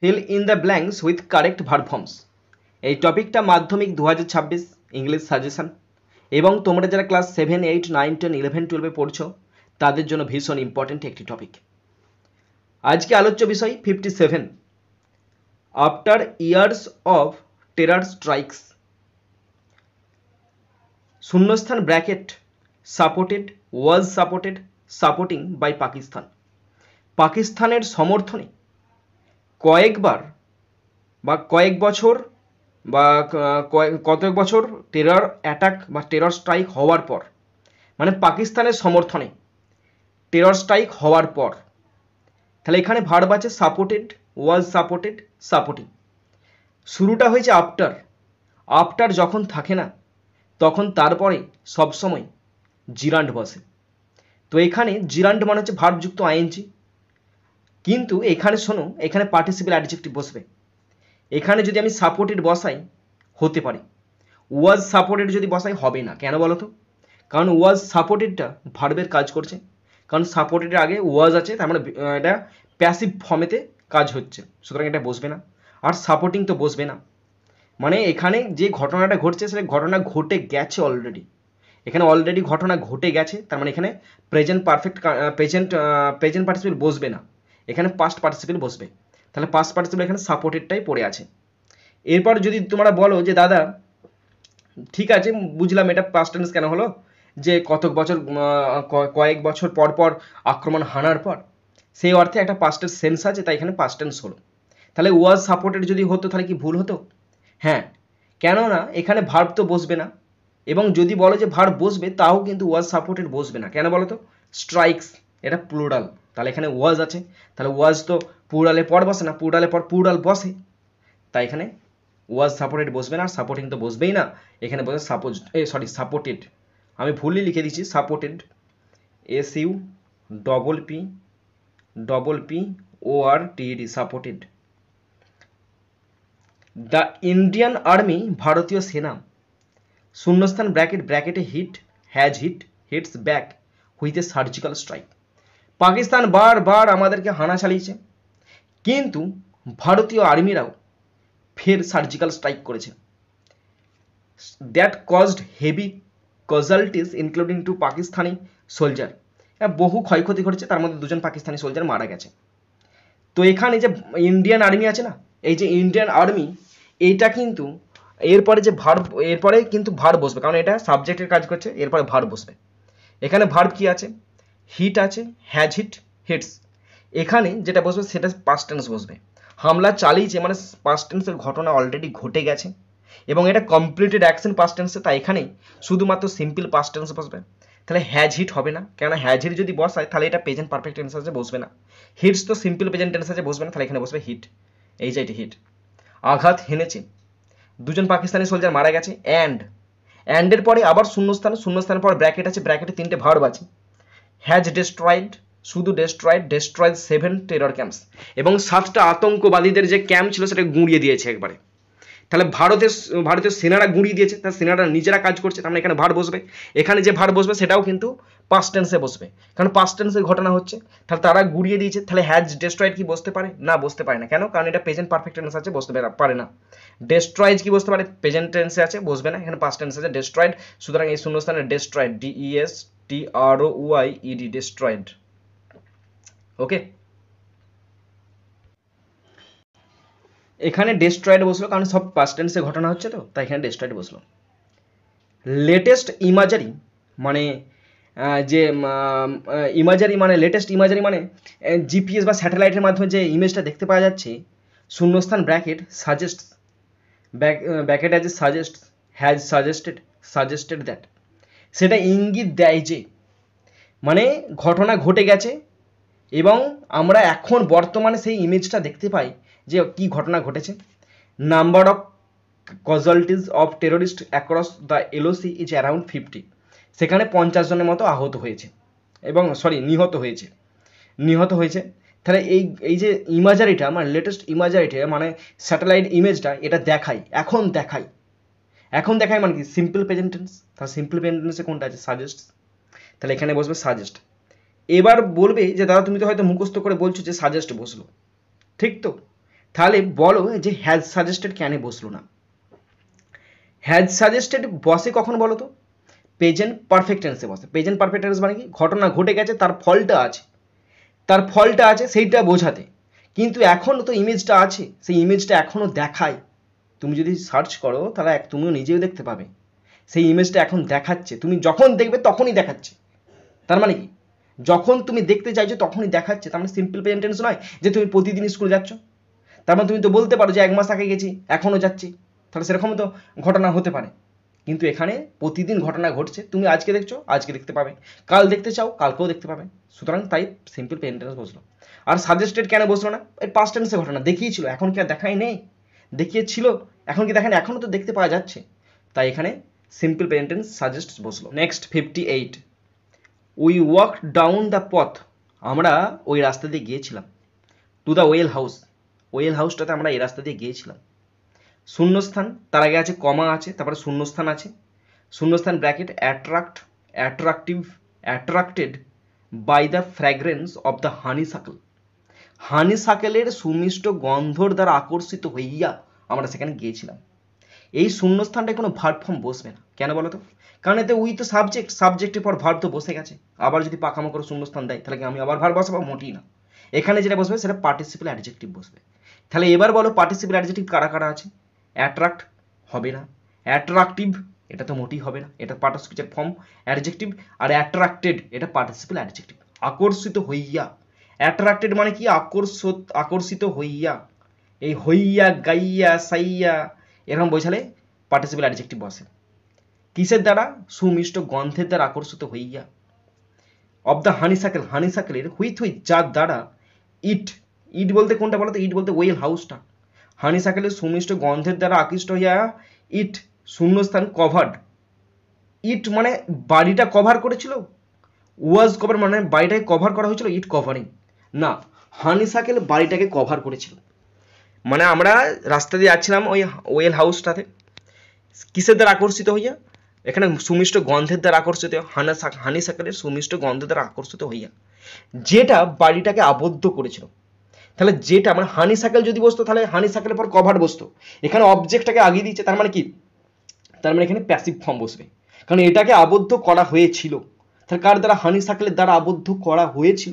Fill in the blanks with correct verb forms. এই টপিকটা মাধ্যমিক 2026 ইংলিশ সাজেশন এবং তোমরা যারা ক্লাস 7, 8, 9, 10, 11, 12 পড়ছো তাদের জন্য ভীষণ ইম্পর্টেন্ট একটি টপিক। আজকে আলোচ্য বিষয় 57, after years of terror strikes, শূন্যস্থান bracket supported, was supported, supporting by Pakistan. পাকিস্তানের সমর্থনে কয়েকবার বা কয়েক বছর বা কতক বছর টেরর অ্যাটাক বা টেরর স্ট্রাইক হওয়ার পর, মানে পাকিস্তানের সমর্থনে টেরর স্ট্রাইক হওয়ার পর, তাহলে এখানে ভার্ব আছে সাপোর্টেড, ওয়াজ সাপোর্টেড, সাপোর্টিং। শুরুটা হয়েছে আফটার। আফটার যখন থাকে না তখন তারপরে সবসময় জিরান্ড বসে। তো এখানে জিরান্ড মানে হচ্ছে ভার্বযুক্ত আইএনজি, কিন্তু এখানে শোনো, এখানে পার্টিসিপেল অ্যাডজেক্টিভ বসবে। এখানে যদি আমি সাপোর্টেড বসাই হতে পারে, ওয়াজ সাপোর্টেড যদি বসাই হবে না। কেন বলো তো? কারণ ওয়াজ সাপোর্টেডটা ভার্বের কাজ করছে, কারণ সাপোর্টেডের আগে ওয়াজ আছে, তার মানে এটা প্যাসিভ ফর্মেতে কাজ হচ্ছে, সুতরাং এটা বসবে না। আর সাপোর্টিং তো বসবে না, মানে এখানে যে ঘটনাটা ঘটছে সেটা ঘটনা ঘটে গেছে অলরেডি। এখানে অলরেডি ঘটনা ঘটে গেছে, তার মানে এখানে প্রেজেন্ট পারফেক্ট প্রেজেন্ট পার্টিসিপেল বসবে না, এখানে পাস্ট পার্টিসিপেল বসবে। তাহলে পাস্ট পার্টিসিপেল এখানে সাপোর্টেডটাই পড়ে আছে। এরপর যদি তোমরা বলো যে দাদা ঠিক আছে বুঝলাম এটা পাস্ট টেন্স কেন হলো, যে কতক বছর কয়েক বছর পর পর আক্রমণ হানার পর, সেই অর্থে একটা পাস্টের সেন্স আছে, তাই এখানে পাস্ট টেন্স হলো। তাহলে ওয়াজ সাপোর্টেড যদি হতো তাহলে কি ভুল হতো? হ্যাঁ, কেননা এখানে ভার্ব তো বসবে না, এবং যদি বলো যে ভার্ব বসবে তাও কিন্তু ওয়াজ সাপোর্টেড বসবে না। কেন বলো তো? স্ট্রাইকস এটা প্লুরাল, তাহলে এখানে ওয়াজ আছে, তাহলে ওয়াজ তো প্লুরালের পর বসে না, প্লুরালের পর প্লুরাল বসে, তাই এখানে ওয়াজ সাপোর্টেড বসবে না, আর সাপোর্টিং তো বসবেই না। এখানে বসে সাপোর্টেড, আমি ভুলই লিখে দিচ্ছি, supported, SUPPPORTED, supported. The Indian army, ভারতীয় সেনা, শূন্যস্থান ব্র্যাকেটে hits back with a surgical strike. Pakistan বারবার আমাদেরকে হানা চালিয়েছে, কিন্তু ভারতীয় আর্মিরাও ফের সার্জিক্যাল স্ট্রাইক করেছে। That caused heavy casualties including 2 Pakistani soldier, বহু ক্ষয়ক্ষতি ঘটেছে, তার মধ্যে 2জন পাকিস্তানি সোলজার মারা গেছে। তো এখানে যে ইন্ডিয়ান আর্মি আছে না, এই যে ইন্ডিয়ান আর্মি, এইটা কিন্তু এরপরে যে ভার্ব, এরপরে কিন্তু ভার্ব বসবে, কারণ এটা সাবজেক্টের কাজ করছে, এরপরে ভার্ব বসবে। এখানে ভার্ব কি আছে? হিট আছে, হ্যাজ হিট, হিটস। এখানে যেটা বসবে সেটা পাস্ট টেন্স বসবে। হামলা চালিয়েছে মানে পাস্ট টেন্সের ঘটনা অলরেডি ঘটে গেছে, এবং এটা কমপ্লিটেড অ্যাকশন পাস্ট টেন্সে, তাই এখানে শুধুমাত্র সিম্পল পাস্ট টেন্স বসবে। তাহলে হ্যাজ হিট হবে না, কেননা হ্যাজ হিট যদি বসায় তাহলে এটা প্রেজেন্ট পারফেক্ট টেন্স আছে, বসবে না। হিটস তো সিম্পল প্রেজেন্ট টেন্স আছে, বসবে না, তাহলে এখানে বসবে হিট, এই যে এটি হিট। আঘাত হেনেছে, 2জন পাকিস্তানি সোলজার মারা গেছে, অ্যান্ডের পরে আবার শূন্যস্থানের পর ব্র্যাকেট আছে, ব্র্যাকেটে 3টে ভার্ব আছে। হ্যাজ ডেস্ট্রয়েড, শুধু ডেস্ট্রয়েড 7 টেরর ক্যাম্পস, এবং 7টা আতঙ্কবাদীদের যে ক্যাম্প ছিল সেটা গুঁড়িয়ে দিয়েছে একবারে। তাহলে ভারতীয় সেনারা গুঁড়িয়ে দিয়েছে, তার সেনারা নিজেরা কাজ করছে, তার মানে এখানে ভার্ব বসবে। এখানে যে ভার্ব বসবে সেটাও কিন্তু পাস্ট টেন্সে বসবে, কারণ পাস্ট টেন্সের ঘটনা হচ্ছে। তাহলে তারা গুঁড়িয়ে দিয়েছে, তাহলে হ্যাজ ডেস্ট্রয়েড কি বসতে পারে? না, বসতে পারে না। কেন? কারণ এটা প্রেজেন্ট পারফেক্ট টেন্স আছে, বসতে পারে না। ডেস্ট্রয়েড কি বসতে পারে? প্রেজেন্ট টেন্সে আছে, বসবে না, এখানে পাস্ট টেন্স আছে ডেস্ট্রয়েড, সুতরাং এই শূন্যস্থানে ডেস্ট্রয়েড, DESTROYED, ডেস্ট্রয়েড। ওকে, এখানে ডেস্ট্রয়েড বসলো কারণ সব পাস্ট টেন্সে ঘটনা হচ্ছে, তো তাই এখানে ডেস্ট্রয়েড বসলো। লেটেস্ট ইমাজারি মানে যে ইমাজারি মানে লেটেস্ট ইমাজারি মানে জিপিএস বা স্যাটেলাইটের মাধ্যমে যে ইমেজটা দেখতে পাওয়া যাচ্ছে, শূন্যস্থান ব্র্যাকেট সাজেস্ট, ব্র্যাকেট আছে সাজেস্ট, হ্যাজ সাজেস্টেড দ্যাট, সেটা ইঙ্গিত দেয় যে, মানে ঘটনা ঘটে গেছে এবং আমরা এখন বর্তমানে সেই ইমেজটা দেখতে পাই যে কি ঘটনা ঘটেছে। Number of casualties of terrorist across the LOC is around 50, সেখানে 50 জনের মতো আহত হয়েছে, এবং নিহত হয়েছে। তাহলে এই যে ইমাজারিটা, মানে লেটেস্ট ইমাজারিটা মানে স্যাটেলাইট ইমেজটা, এটা এখন দেখায় মানে কি? Simple present tense. তাহলে সিম্পল প্রেজেন্ট টেন্সে কোনটা আছে? সাজেস্ট, তাহলে এখানে বসবে সাজেস্ট। এবার বলবে যে দাদা তুমি তো হয়তো মুখস্থ করে বলছো যে সাজেস্ট বসলো, ঠিক তো? তাহলে বলো যে হ্যাজ সাজেস্টেড কেন বসলো না? হ্যাজ সাজেস্টেড বসে কখন বলো তো? প্রেজেন্ট পারফেক্ট টেন্সে বসে। প্রেজেন্ট পারফেক্ট টেন্স মানে কি, ঘটনা ঘটে গেছে, তার ফলটা আছে সেইটা বোঝাতে। কিন্তু এখনও তো ইমেজটা আছে, সেই ইমেজটা এখনও দেখায়। তুমি যদি সার্চ করো তাহলে তুমিও নিজেও দেখতে পাবে সেই ইমেজটা এখন দেখাচ্ছে, তুমি যখন দেখবে তখনই দেখাচ্ছে। তার মানে কি, যখন তুমি দেখতে চাইছো তখনই দেখাচ্ছে, তার মানে সিম্পল প্রেজেন্ট টেন্স নয় যে তুমি প্রতিদিন স্কুলে যাচ্ছ। তার মানে তুমি তো বলতে পারো যে 1 মাস আগে গেছি, এখনও যাচ্ছি, তাহলে সেরকম তো ঘটনা হতে পারে। কিন্তু এখানে প্রতিদিন ঘটনা ঘটছে, তুমি আজকে দেখছো আজকে দেখতে পাবে, কাল দেখতে চাও কালকেও দেখতে পাবে, সুতরাং তাই সিম্পল প্রেজেন্ট টেন্স বসলো। আর সাজেস্টেড কেন বসলো না? এই পাস্ট টেন্সে ঘটনা দেখিয়েছিল, এখন কি আর দেখাই নেই? দেখিয়েছিল, এখন কি দেখেন? এখনও তো দেখতে পাওয়া যাচ্ছে, তাই এখানে সিম্পল প্রেজেন্ট টেন্স সাজেস্ট বসলো। Next 58, we walk down the পথ, আমরা ওই রাস্তা দিয়ে গিয়েছিলাম। To the well house, well হাউসটাতে আমরা এই রাস্তা দিয়ে গিয়েছিলাম। শূন্যস্থান, তার আগে আছে কমা আছে, তারপরে শূন্যস্থান আছে, শূন্যস্থান bracket, attracted by the fragrance of the honeysuckle, হানিসাকেলের সুমিষ্ট গন্ধর দ্বারা আকর্ষিত হইয়া আমরা সেখানে গিয়েছিলাম। এই শূন্যস্থানটায় কোনো ভার্ব ফর্ম বসবে না, কেন বলো তো? কারণ এতে উই তো সাবজেক্ট, সাবজেক্টের পর ভার্ব তো বসে গেছে। আবার যদি পাকামো করে শূন্যস্থান দেয় তাহলে কি আমি আবার ভার্ব বসাবো? মোটেই না। এখানে যেটা বসবে সেটা পার্টিসিপল অ্যাডজেক্টিভ বসবে। তাহলে এবার বলো পার্টিসিপল অ্যাডজেক্টিভ কারা কারা আছে? অ্যাট্রাক্ট হবে না, অ্যাট্রাকটিভ এটা তো মোটেই হবে না, এটা পার্ট অফ স্পিচের ফর্ম অ্যাডজেক্টিভ। আর অ্যাট্রাক্টেড এটা পার্টিসিপল অ্যাডজেক্টিভ। আকর্ষিত হইয়া, অ্যাট্রাক্টেড মানে কি? আকর্ষিত হইয়া, এই হইয়া গাইয়া সাইয়া এরকম বোঝালে পার্টিসিপল অ্যাডজেক্টিভ বসে। কিসের দ্বারা? সুমিষ্ট গন্ধের দ্বারা আকর্ষিত হইয়া। অফ দ্য হানিসাকেল, হানিসাকেলের হুইথ যার দ্বারা, ইট বলতে কোনটা বলো তো? ইট বলতে ওয়েল হাউসটা। হানিসাকেলের সুমিষ্ট গন্ধের দ্বারা আকৃষ্ট হইয়া ইট শূন্যস্থান কভার্ড, ইট মানে বাড়িটা কভার করেছিল, ওয়াজ কভার মানে বাড়িটাকে কভার করা হয়েছিল, ইট কভারিং না, হানিসাকেল বাড়িটাকে কভার করেছিল। মানে আমরা রাস্তা দিয়ে যাচ্ছিলাম ওই ওয়েল হাউসটাতে, কিসের দ্বারা আকর্ষিত হইয়া? এখানে সুমিষ্ট গন্ধের দ্বারা আকর্ষিত, হানিসাকেলের সুমিষ্ট গন্ধের দ্বারা আকর্ষিত হইয়া, যেটা বাড়িটাকে আবদ্ধ করেছিল। তাহলে যেটা মানে হানিসাকেল যদি বসতো তাহলে হানিসাকেলের পর কভার বসতো, এখানে অবজেক্টটাকে আগিয়ে দিচ্ছে, তার মানে কি? তার মানে এখানে প্যাসিভ ফর্ম বসবে, কারণ এটাকে আবদ্ধ করা হয়েছিল। তাহলে কার দ্বারা? হানিসাকেলের দ্বারা আবদ্ধ করা হয়েছিল,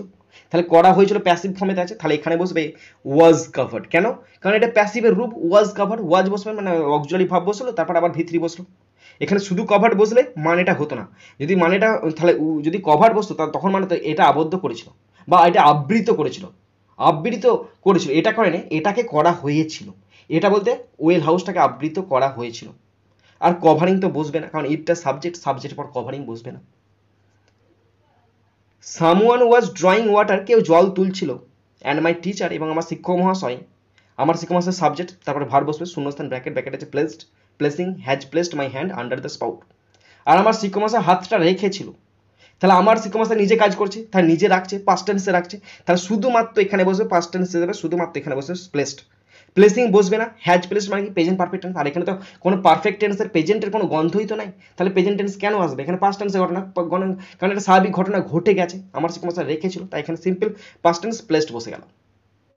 তাহলে করা হয়েছিল প্যাসিভ ফর্মেতে আছে, তাহলে এখানে বসবে ওয়াজ কাভার্ড। কেন? কারণ এটা প্যাসিভের রূপ, ওয়াজ কাভার্ড, ওয়াজ বসবে মানে অক্সিলারি ভার্ব বসলো, তারপর আবার ভিতরি বসলো। এখানে শুধু কভার্ড বসলে মানেটা হতো না, যদি মানেটা তাহলে যদি কভার্ড বসতো তখন মানে তো এটা আবদ্ধ করেছিল বা এটা আবৃত করেছিল, এটা করেনি, এটাকে করা হয়েছিল। এটা বলতে ওয়েল হাউসটাকে আবৃত করা হয়েছিল। আর কভারিং তো বসবে না, কারণ ইটটা সাবজেক্ট, সাবজেক্টের পর কভারিং বসবে না। সামওয়ান ওয়াজ ড্রয়িং ওয়াটার, কেউ জল তুলছিল, অ্যান্ড মাই টিচার এবং আমার শিক্ষক মহাশয়, আমার শিক্ষক মহাশয় সাবজেক্ট, তারপরে ভার্ব বসবে, শূন্যস্থান ব্র্যাকেট আছে placing has placed my hand under the spout, আর আমার শিক্ষক মহাশয় হাতটা রেখেছিল। তাহলে আমার শিক্ষক মহাশয় নিজে কাজ করছে, তাহলে নিজে রাখছে, পাস্ট টেন্সে রাখছে, তাহলে শুধুমাত্র এখানে বসবে পাস্ট টেন্সে যাবে, শুধুমাত্র এখানে বসবে প্লেসড। প্লেসিং বসবে না, হ্যাজ প্লেসড মানে কি? প্রেজেন্ট পারফেক্ট টেন্স, আর এখানে তো কোনো পারফেক্ট টেন্সের প্রেজেন্টের কোনো গন্ধই তো নাই, তাহলে প্রেজেন্ট টেন্স কেন আসবে? এখানে পাস্ট টেন্সের ঘটনা, কারণ এটা স্বাভাবিক ঘটনা ঘটে গেছে, আমার শিক্ষক মহাশয় রেখেছিল, তাই এখানে সিম্পল পাস্ট টেন্স প্লেসড বসে গেল।